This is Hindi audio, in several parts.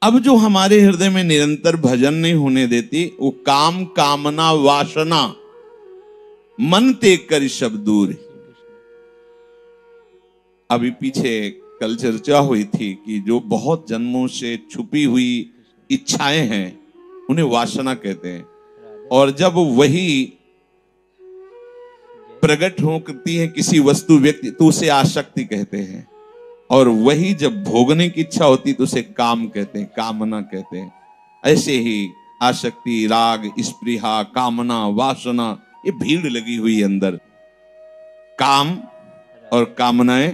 अब जो हमारे हृदय में निरंतर भजन नहीं होने देती, वो काम कामना वासना मन तेग कर शब्द दूर। अभी पीछे कल चर्चा हुई थी कि जो बहुत जन्मों से छुपी हुई इच्छाएं हैं उन्हें वासना कहते हैं, और जब वही प्रकट होती है किसी वस्तु व्यक्ति तो उसे आसक्ति कहते हैं, और वही जब भोगने की इच्छा होती तो उसे काम कहते हैं, कामना कहते हैं। ऐसे ही आसक्ति, राग, स्पृहा, कामना, वासना, ये भीड़ लगी हुई अंदर। काम और कामनाएं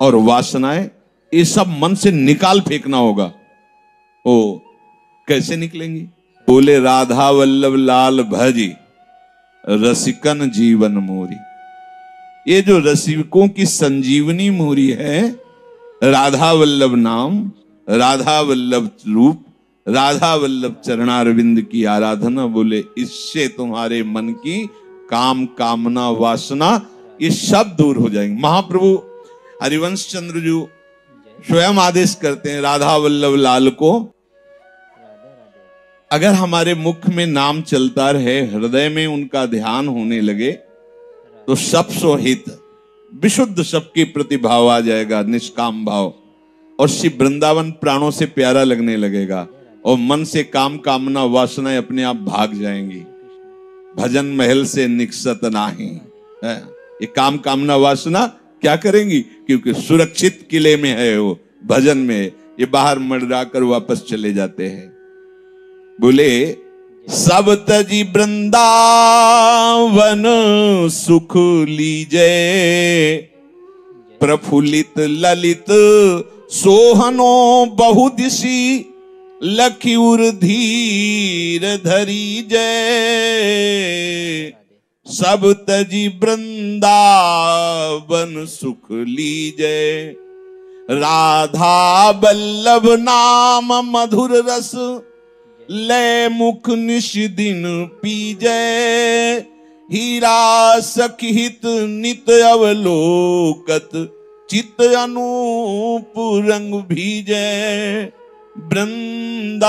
और वासनाएं ये सब मन से निकाल फेंकना होगा। ओ कैसे निकलेंगी? बोले राधा वल्लभ लाल भजी रसिकन जीवन मोरी। ये जो रसिकों की संजीवनी मोरी है, राधा वल्लभ नाम, राधा वल्लभ रूप, राधा वल्लभ चरणारविंद की आराधना। बोले इससे तुम्हारे मन की काम कामना वासना ये सब दूर हो जाएंगे। महाप्रभु हरिवंश चंद्र जी स्वयं आदेश करते हैं राधा वल्लभ लाल को, अगर हमारे मुख में नाम चलता रहे, हृदय में उनका ध्यान होने लगे, तो सब सोहित विशुद्ध सबके प्रति भाव आ जाएगा, निष्काम भाव, और शिव वृंदावन प्राणों से प्यारा लगने लगेगा, और मन से काम कामना वासनाएं अपने आप भाग जाएंगी। भजन महल से निकसत नाही। ये काम कामना वासना क्या करेंगी? क्योंकि सुरक्षित किले में है वो, भजन में, ये बाहर मर्रा कर वापस चले जाते हैं। बोले सब तजी वृंदावन सुख लीजे, प्रफुल्लित ललित सोहनो बहुदिशी, लखीउर धीर धरी जय। सब तजी वृंदावन सुख लीजे, राधा वल्लभ नाम मधुर रस, ले मुख निश दिन पीजे। हीरा सखित नित अवलोकत, चित अनूप रंग भीजे। वृंदावन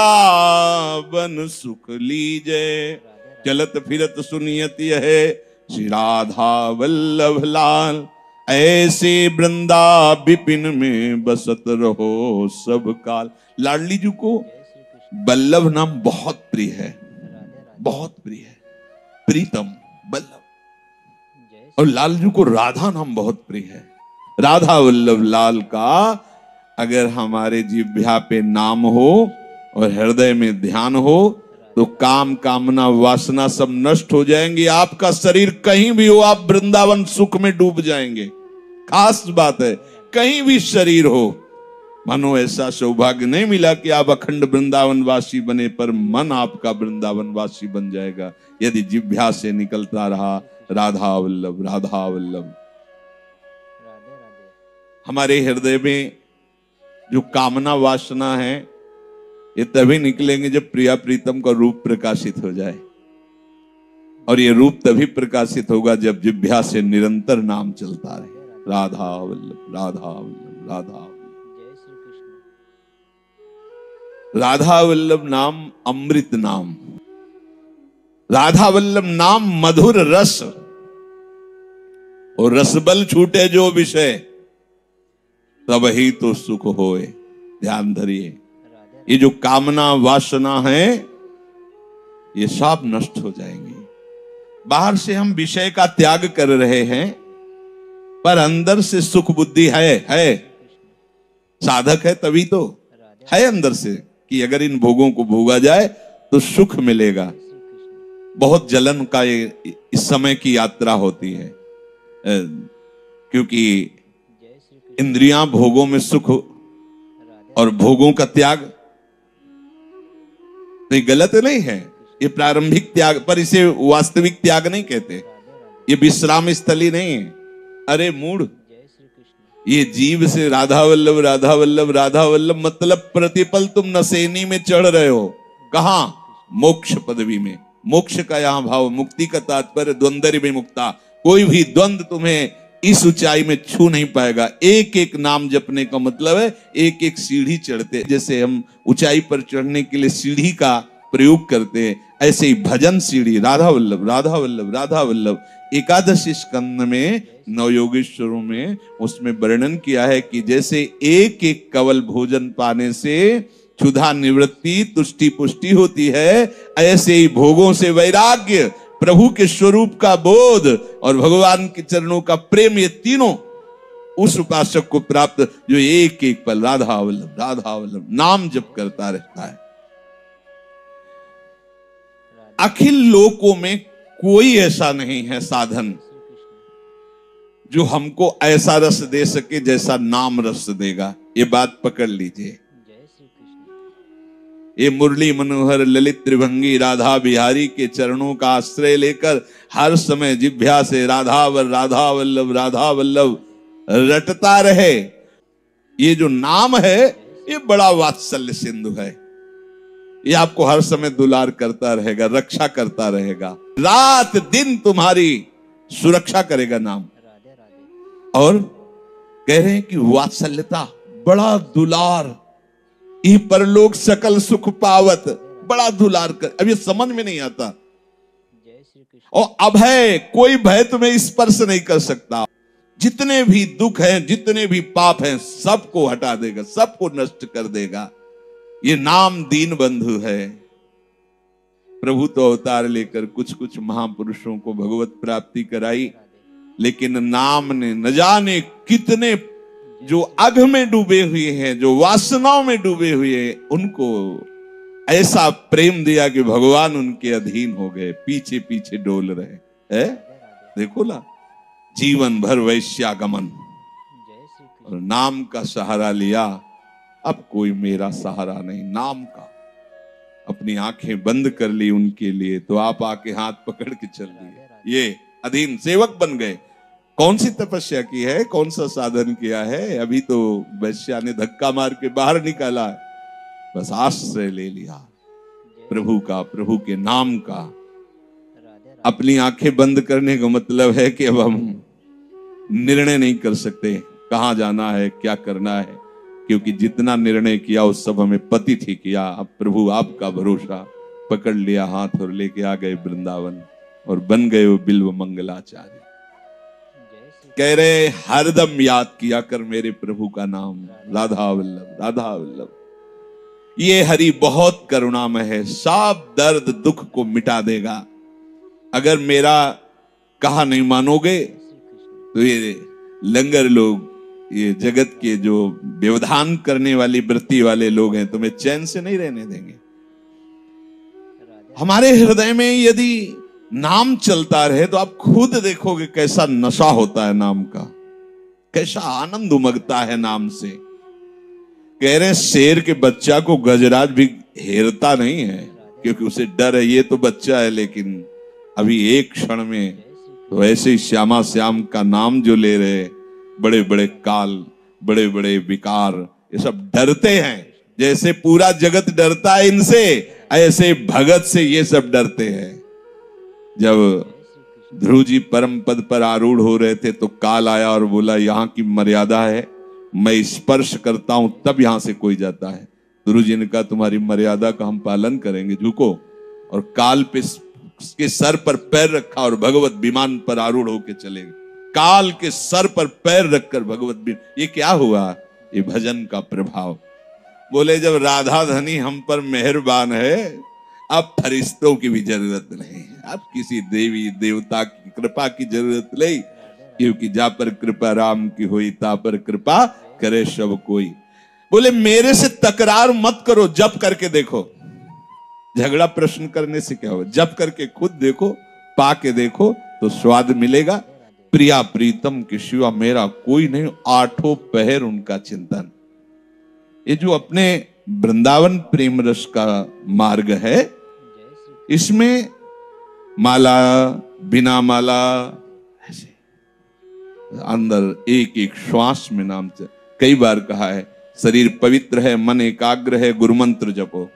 सुख लीजे, चलत फिरत सुनियति है श्री राधा वल्लभ लाल। ऐसे वृंदा विपिन में बसत रहो सब काल। लाडली जी को वल्लभ नाम बहुत प्रिय है, बहुत प्रिय है, प्रीतम वल्लभ। और लाल जी को राधा नाम बहुत प्रिय है। राधा वल्लभ लाल का अगर हमारे जिह्वा पे नाम हो और हृदय में ध्यान हो, तो काम कामना वासना सब नष्ट हो जाएंगी। आपका शरीर कहीं भी हो, आप वृंदावन सुख में डूब जाएंगे। खास बात है, कहीं भी शरीर हो, मानो ऐसा सौभाग्य नहीं मिला कि आप अखंड वृंदावन वासी बने, पर मन आपका वृंदावन वासी बन जाएगा यदि जिह्वा से निकलता रहा राधा वल्लभ राधा वल्लभ। हमारे हृदय में जो कामना वासना है ये तभी निकलेंगे जब प्रिया प्रीतम का रूप प्रकाशित हो जाए, और ये रूप तभी प्रकाशित होगा जब जिह्वा से निरंतर नाम चलता रहे, राधा वल्लभ राधा वल्लभ राधा वल्लभ। राधा वल्लभ नाम अमृत नाम, राधा वल्लभ नाम मधुर रस, और रसबल छूटे जो विषय, तब ही तो सुख होए। ध्यान धरिए, ये जो कामना वासना है ये सब नष्ट हो जाएंगी। बाहर से हम विषय का त्याग कर रहे हैं, पर अंदर से सुख बुद्धि है। साधक है तभी तो है अंदर से कि अगर इन भोगों को भोगा जाए तो सुख मिलेगा। बहुत जलन का ये इस समय की यात्रा होती है, क्योंकि इंद्रियां भोगों में सुख और भोगों का त्याग तो ये गलत नहीं है, ये प्रारंभिक त्याग, पर इसे वास्तविक त्याग नहीं कहते। ये विश्राम स्थली नहीं है। अरे मूढ़, ये जीव से राधा वल्लभ राधा वल्लभ राधा वल्लभ मतलब प्रतिपल तुम नसेनी में चढ़ रहे हो। कहां? मोक्ष पदवी में। मोक्ष का यहां भाव, मुक्ति का तात्पर्य द्वंद्व विमुक्ता। कोई भी द्वंद्व तुम्हें इस ऊंचाई में छू नहीं पाएगा। एक एक नाम जपने का मतलब है एक एक सीढ़ी चढ़ते। जैसे हम ऊंचाई पर चढ़ने के लिए सीढ़ी का प्रयोग करते हैं, ऐसे ही भजन सीढ़ी। राधा वल्लभ राधा वल्लभ राधा वल्लभ। एकादशी स्कंद में नवयोगेश्वरों में उसमें वर्णन किया है कि जैसे एक एक कवल भोजन पाने से क्षुधा निवृत्ति तुष्टि पुष्टि होती है, ऐसे ही भोगों से वैराग्य, प्रभु के स्वरूप का बोध और भगवान के चरणों का प्रेम, ये तीनों उस उपासक को प्राप्त जो एक एक पल राधा वल्लभ नाम जप करता रहता है। अखिल लोकों में कोई ऐसा नहीं है साधन जो हमको ऐसा रस दे सके जैसा नाम रस देगा। ये बात पकड़ लीजिए। ये मुरली मनोहर ललित त्रिभंगी राधा बिहारी के चरणों का आश्रय लेकर हर समय जिह्वा से राधा वल्लभ रटता रहे। ये जो नाम है ये बड़ा वात्सल्य सिंधु है। ये आपको हर समय दुलार करता रहेगा, रक्षा करता रहेगा, रात दिन तुम्हारी सुरक्षा करेगा नाम। और कह रहे हैं कि वात्सल्यता, बड़ा दुलार, ई परलोक सकल सुख पावत, बड़ा दुलार कर। अब ये समझ में नहीं आता। और अभय, कोई भय तुम्हें स्पर्श नहीं कर सकता। जितने भी दुख हैं, जितने भी पाप हैं, सबको हटा देगा, सबको नष्ट कर देगा। ये नाम दीन बंधु है। प्रभु तो अवतार लेकर कुछ कुछ महापुरुषों को भगवत प्राप्ति कराई, लेकिन नाम ने न जाने कितने जो अघ में डूबे हुए हैं, जो वासनाओं में डूबे हुए हैं, उनको ऐसा प्रेम दिया कि भगवान उनके अधीन हो गए, पीछे पीछे डोल रहे है। देखो ना, जीवन भर वैश्यागमन और नाम का सहारा लिया। अब कोई मेरा सहारा नहीं, नाम का। अपनी आंखें बंद कर ली उनके लिए, तो आप आके हाथ पकड़ के चल दिए, ये अधीन सेवक बन गए। कौन सी तपस्या की है, कौन सा साधन किया है? अभी तो वैश्या ने धक्का मार के बाहर निकाला, बस आश्रय ले लिया प्रभु का, प्रभु के नाम का। अपनी आंखें बंद करने का मतलब है कि अब हम निर्णय नहीं कर सकते कहां जाना है, क्या करना है, क्योंकि जितना निर्णय किया उस सब हमें पतित ही किया। अब प्रभु आपका भरोसा, पकड़ लिया हाथ और लेके आ गए वृंदावन और बन गए वो बिल्व मंगलाचार्य। कह रहे हरदम याद किया कर मेरे प्रभु का नाम, राधा वल्लभ राधा वल्लभ। ये हरि बहुत करुणामय है, सब दर्द दुख को मिटा देगा। अगर मेरा कहा नहीं मानोगे तो ये लंगर लोग, ये जगत के जो व्यवधान करने वाली वृत्ति वाले लोग हैं, तुम्हें चैन से नहीं रहने देंगे। हमारे हृदय में यदि नाम चलता रहे तो आप खुद देखोगे कैसा नशा होता है नाम का, कैसा आनंद उमगता है नाम से। कह रहे शेर के बच्चा को गजराज भी हेरता नहीं है, क्योंकि उसे डर है, ये तो बच्चा है, लेकिन अभी एक क्षण में तो ऐसे ही श्यामा श्याम का नाम जो ले रहे, बड़े बड़े काल, बड़े बड़े विकार, ये सब डरते हैं। जैसे पूरा जगत डरता है इनसे, ऐसे भगत से ये सब डरते हैं। जब ध्रुव जी परम पद पर आरूढ़ हो रहे थे तो काल आया और बोला यहाँ की मर्यादा है, मैं स्पर्श करता हूं तब यहां से कोई जाता है। ध्रुव जी ने कहा तुम्हारी मर्यादा का हम पालन करेंगे, झुको। और काल पे के सर पर पैर रखा और भगवत विमान पर आरूढ़ होके चले गए। काल के सर पर पैर रखकर भगवत विमान। ये क्या हुआ? ये भजन का प्रभाव। बोले जब राधा धनी हम पर मेहरबान है, अब फरिश्तों की भी जरूरत नहीं, अब किसी देवी देवता की कृपा की जरूरत नहीं, क्योंकि जा पर कृपा राम की हुई ता पर कृपा करे सब कोई। बोले मेरे से तकरार मत करो, जप करके देखो। झगड़ा प्रश्न करने से क्या हो, जप करके खुद देखो, पा के देखो तो स्वाद मिलेगा। प्रिया प्रीतम के शिवा मेरा कोई नहीं, आठों पहर उनका चिंतन। ये जो अपने वृंदावन प्रेम रस का मार्ग है, इसमें माला बिना माला ऐसे अंदर एक एक श्वास में नाम से कई बार कहा है। शरीर पवित्र है, मन एकाग्र है, गुरुमंत्र जपो।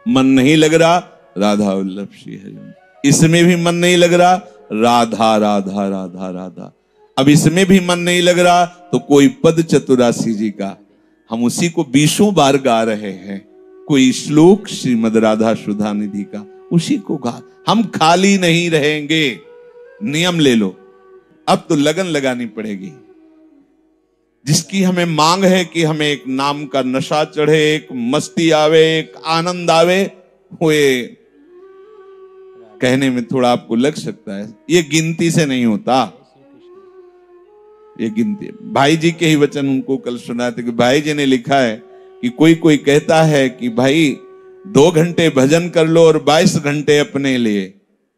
मन नहीं लग रहा, राधा वल्लभ श्री हरि। इसमें भी मन नहीं लग रहा, राधा राधा राधा राधा। अब इसमें भी मन नहीं लग रहा तो कोई पद चतुरासी जी का हम उसी को 20 बार गा रहे हैं, कोई श्लोक श्रीमद राधा सुधा निधि का उसी को गा। हम खाली नहीं रहेंगे। नियम ले लो, अब तो लगन लगानी पड़ेगी। जिसकी हमें मांग है कि हमें एक नाम का नशा चढ़े, एक मस्ती आवे, एक आनंद आवे, वो कहने में थोड़ा आपको लग सकता है, ये गिनती से नहीं होता। ये गिनती, भाई जी के ही वचन उनको कल सुनाए थे कि भाई जी ने लिखा है कि कोई कहता है कि भाई 2 घंटे भजन कर लो और 22 घंटे अपने लिए।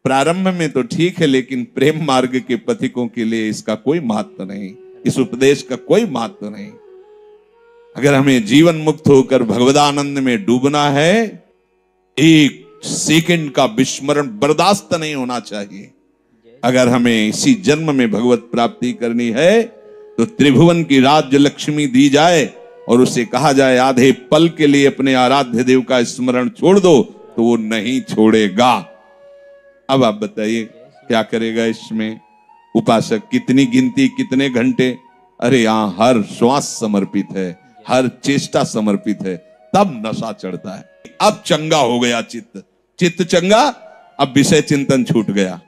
प्रारंभ में तो ठीक है, लेकिन प्रेम मार्ग के पथिकों के लिए इसका कोई महत्व नहीं, इस उपदेश का कोई महत्व नहीं। अगर हमें जीवन मुक्त होकर भगवदानंद में डूबना है, 1 सेकंड का विस्मरण बर्दाश्त नहीं होना चाहिए। अगर हमें इसी जन्म में भगवत प्राप्ति करनी है तो त्रिभुवन की राज्य लक्ष्मी दी जाए और उसे कहा जाए आधे पल के लिए अपने आराध्य देव का स्मरण छोड़ दो, तो वो नहीं छोड़ेगा। अब आप बताइए क्या करेगा इसमें उपासक? कितनी गिनती, कितने घंटे? अरे यहां हर श्वास समर्पित है, हर चेष्टा समर्पित है, तब नशा चढ़ता है। अब चंगा हो गया चित्त चंगा, अब विषय चिंतन छूट गया,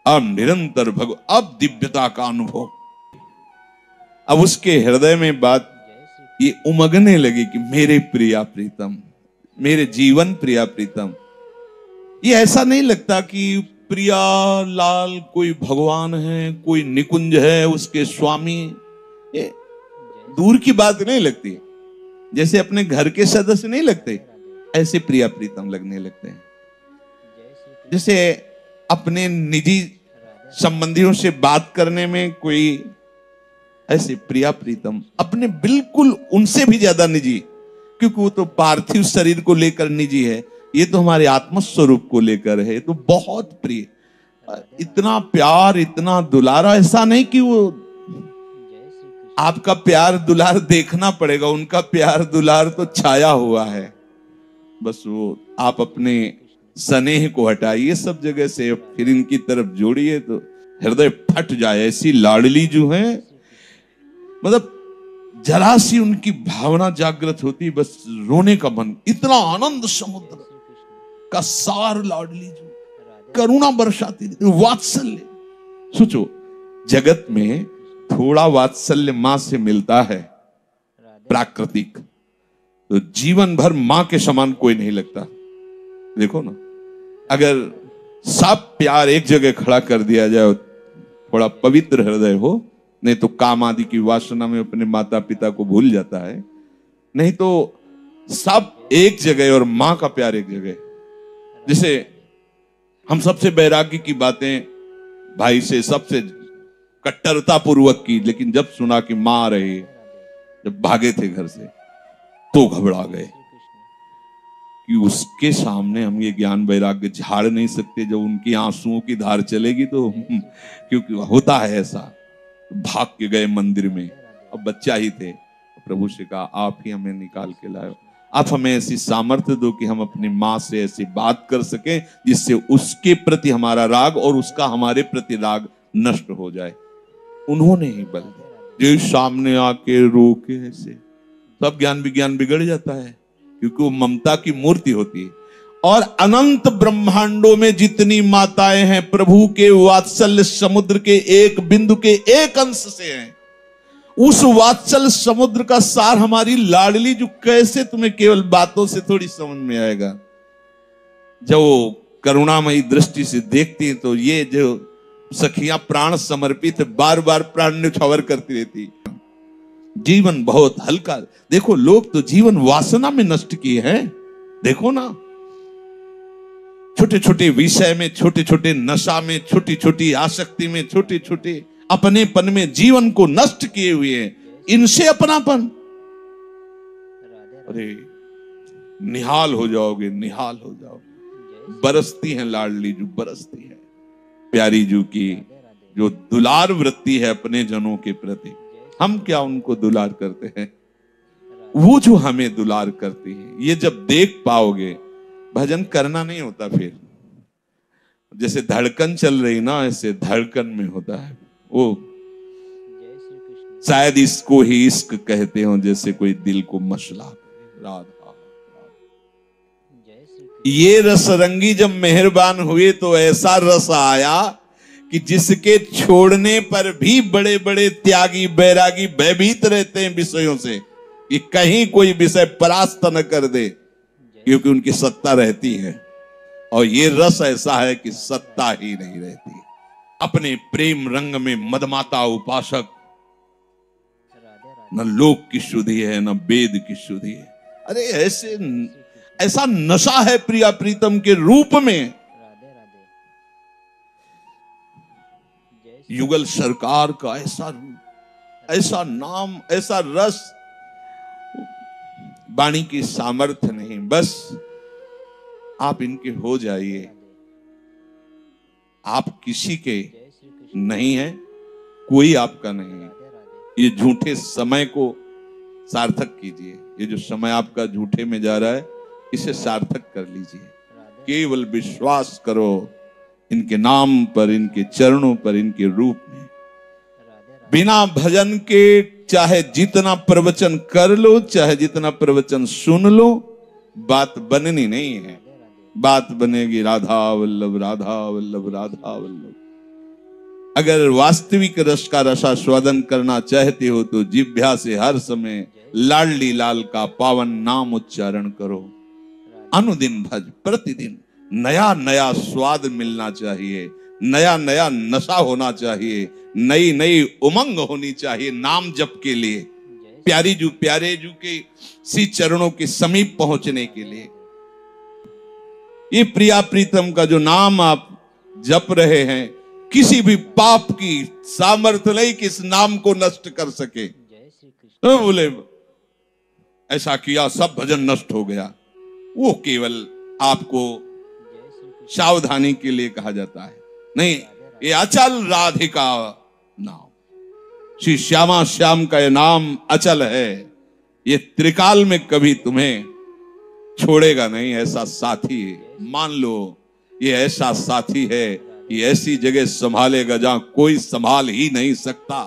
अब निरंतर अब दिव्यता का अनुभव। अब उसके हृदय में बात ये उमगने लगी कि मेरे प्रिया प्रीतम, मेरे जीवन प्रिया प्रीतम। ये ऐसा नहीं लगता कि प्रिया लाल कोई भगवान है, कोई निकुंज है, उसके स्वामी, ये दूर की बात नहीं लगती। जैसे अपने घर के सदस्य नहीं लगते, ऐसे प्रिया प्रीतम लगने लगते हैं। जैसे अपने निजी संबंधियों से बात करने में कोई ऐसे प्रिया प्रीतम, अपने बिल्कुल उनसे भी ज्यादा निजी, क्योंकि वो तो पार्थिव शरीर को लेकर निजी है, ये तो हमारे आत्मस्वरूप को लेकर है, तो बहुत प्रिय। इतना प्यार, इतना दुलारा, ऐसा नहीं कि वो आपका प्यार दुलार देखना पड़ेगा, उनका प्यार दुलार तो छाया हुआ है। बस वो आप अपने स्नेह को हटाइए सब जगह से, फिर इनकी तरफ जोड़िए तो हृदय फट जाए। ऐसी लाडली जो है, मतलब जरा सी उनकी भावना जागृत होती, बस रोने का मन। इतना आनंद समुद्र का सार लाडली जो करुणा बरसाती, वात्सल्य। सोचो, जगत में थोड़ा वात्सल्य मां से मिलता है प्राकृतिक, तो जीवन भर मां के समान कोई नहीं लगता। देखो ना, अगर सब प्यार एक जगह खड़ा कर दिया जाए, थोड़ा पवित्र हृदय हो, नहीं तो काम आदि की वासना में अपने माता पिता को भूल जाता है, नहीं तो सब एक जगह और मां का प्यार एक जगह। जैसे हम सबसे वैराग्य की बातें भाई से सबसे कट्टरता पूर्वक की, लेकिन जब सुना कि मां आ रही, जब भागे थे घर से, तो घबरा गए कि उसके सामने हम ये ज्ञान वैराग्य झाड़ नहीं सकते। जब उनकी आंसुओं की धार चलेगी तो क्योंकि होता है ऐसा, भाग के गए मंदिर में। अब बच्चा ही थे, प्रभु से कहा आप ही हमें निकाल के लाओ, आप हमें ऐसी सामर्थ्य दो कि हम अपनी माँ से ऐसी बात कर सकें जिससे उसके प्रति हमारा राग और उसका हमारे प्रति राग नष्ट हो जाए। उन्होंने ही बल जो सामने आके रोके, ऐसे सब ज्ञान विज्ञान बिगड़ जाता है, क्योंकि वो ममता की मूर्ति होती है। और अनंत ब्रह्मांडों में जितनी माताएं हैं, प्रभु के वात्सल्य समुद्र के एक बिंदु के एक अंश से हैं। उस वात्सल्य समुद्र का सार हमारी लाडली, जो कैसे तुम्हें केवल बातों से थोड़ी समझ में आएगा, जब वो करुणामयी दृष्टि से देखती है तो ये जो सखियां प्राण समर्पित बार बार प्राण न्यौछावर करती रहती। जीवन बहुत हल्का। देखो, लोग तो जीवन वासना में नष्ट किए हैं। देखो ना, छोटे छोटे विषय में, छोटे छोटे नशा में, छोटी छोटी आसक्ति में, छोटे छोटे अपनेपन में जीवन को नष्ट किए हुए हैं। इनसे अपनापन, अरे निहाल हो जाओगे, निहाल हो जाओगे। बरसती हैं लाडली जू, बरसती है प्यारी जू की जो दुलार वृत्ति है अपने जनों के प्रति। हम क्या उनको दुलार करते हैं, वो जो हमें दुलार करती है। ये जब देख पाओगे, भजन करना नहीं होता फिर। जैसे धड़कन चल रही ना, ऐसे धड़कन में होता है वो शायद इसको ही इश्क कहते हो, जैसे कोई दिल को मसला करे। राधा ये रसरंगी जब मेहरबान हुए तो ऐसा रस आया कि जिसके छोड़ने पर भी बड़े बड़े त्यागी बैरागी भयभीत रहते हैं विषयों से, कि कहीं कोई विषय परास्त न कर दे, क्योंकि उनकी सत्ता रहती है। और ये रस ऐसा है कि सत्ता ही नहीं रहती। अपने प्रेम रंग में मदमाता उपासक, न लोक की शुद्धि है न वेद की शुद्धि है। अरे ऐसा नशा है प्रिया प्रीतम के रूप में। युगल सरकार का ऐसा रूप, ऐसा नाम, ऐसा रस, वाणी की सामर्थ्य नहीं, बस आप इनके हो जाइए। आप किसी के नहीं हैं, कोई आपका नहीं है। ये झूठे समय को सार्थक कीजिए। ये जो समय आपका झूठे में जा रहा है, इसे सार्थक कर लीजिए। केवल विश्वास करो इनके नाम पर, इनके चरणों पर, इनके रूप में। बिना भजन के चाहे जितना प्रवचन कर लो, चाहे जितना प्रवचन सुन लो, बात बननी नहीं है। बात बनेगी राधा वल्लभ, राधा वल्लभ, राधा वल्लभ। अगर वास्तविक रस का रसास्वादन करना चाहते हो तो जिह्वा से हर समय लाडली लाल का पावन नाम उच्चारण करो। अनुदिन भज, प्रतिदिन नया नया स्वाद मिलना चाहिए, नया नया नशा होना चाहिए, नई नई उमंग होनी चाहिए नाम जप के लिए, प्यारे जू के सी चरणों के समीप पहुंचने के लिए। ये प्रिया प्रीतम का जो नाम आप जप रहे हैं, किसी भी पाप की सामर्थ्य नहीं कि इस नाम को नष्ट कर सके। तो बोले ऐसा किया सब भजन नष्ट हो गया, वो केवल आपको सावधानी के लिए कहा जाता है। नहीं, ये अचल राधिका नाम, श्री श्यामा श्याम का ये नाम अचल है। ये त्रिकाल में कभी तुम्हें छोड़ेगा नहीं। ऐसा साथी मान लो, ये ऐसा साथी है कि ऐसी जगह संभालेगा जहां कोई संभाल ही नहीं सकता,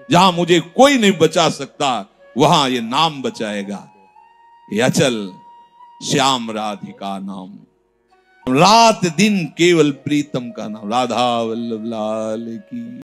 जहां मुझे कोई नहीं बचा सकता, वहां ये नाम बचाएगा। ये अचल श्याम राधिका नाम, रात दिन केवल प्रीतम का नाम। राधा वल्लभ लाल की।